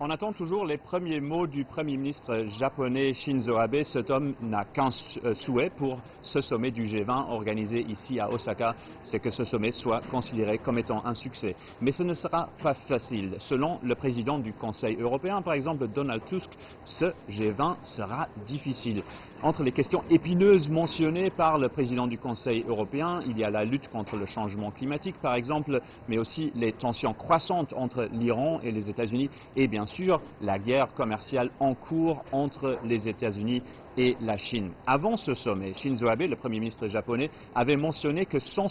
On attend toujours les premiers mots du Premier ministre japonais Shinzo Abe. Cet homme n'a qu'un souhait pour ce sommet du G20 organisé ici à Osaka, c'est que ce sommet soit considéré comme étant un succès. Mais ce ne sera pas facile. Selon le président du Conseil européen, par exemple Donald Tusk, ce G20 sera difficile. Entre les questions épineuses mentionnées par le président du Conseil européen, il y a la lutte contre le changement climatique, par exemple, mais aussi les tensions croissantes entre l'Iran et les États-Unis et bien sûr la guerre commerciale en cours entre les États-Unis et la Chine. Avant ce sommet, Shinzo Abe, le Premier ministre japonais, avait mentionné que ce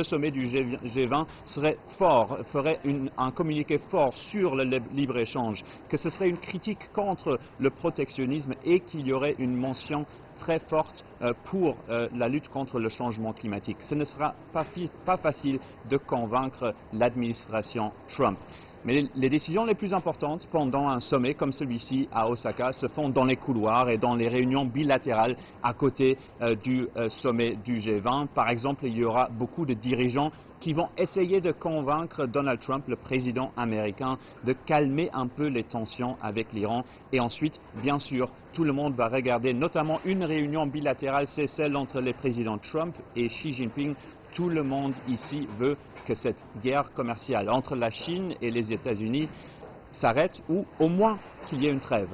sommet du G20 serait fort, ferait un communiqué fort sur le libre-échange, que ce serait une critique contre le protectionnisme et qu'il y aurait une mention très forte pour la lutte contre le changement climatique. Ce ne sera pas facile de convaincre l'administration Trump. Mais les décisions les plus importantes pendant un sommet comme celui-ci à Osaka se font dans les couloirs et dans les réunions bilatérales à côté du sommet du G20. Par exemple, il y aura beaucoup de dirigeants qui vont essayer de convaincre Donald Trump, le président américain, de calmer un peu les tensions avec l'Iran. Et ensuite, bien sûr, tout le monde va regarder notamment une réunion bilatérale, c'est celle entre les présidents Trump et Xi Jinping. Tout le monde ici veut que cette guerre commerciale entre la Chine et les États-Unis s'arrête ou au moins qu'il y ait une trêve.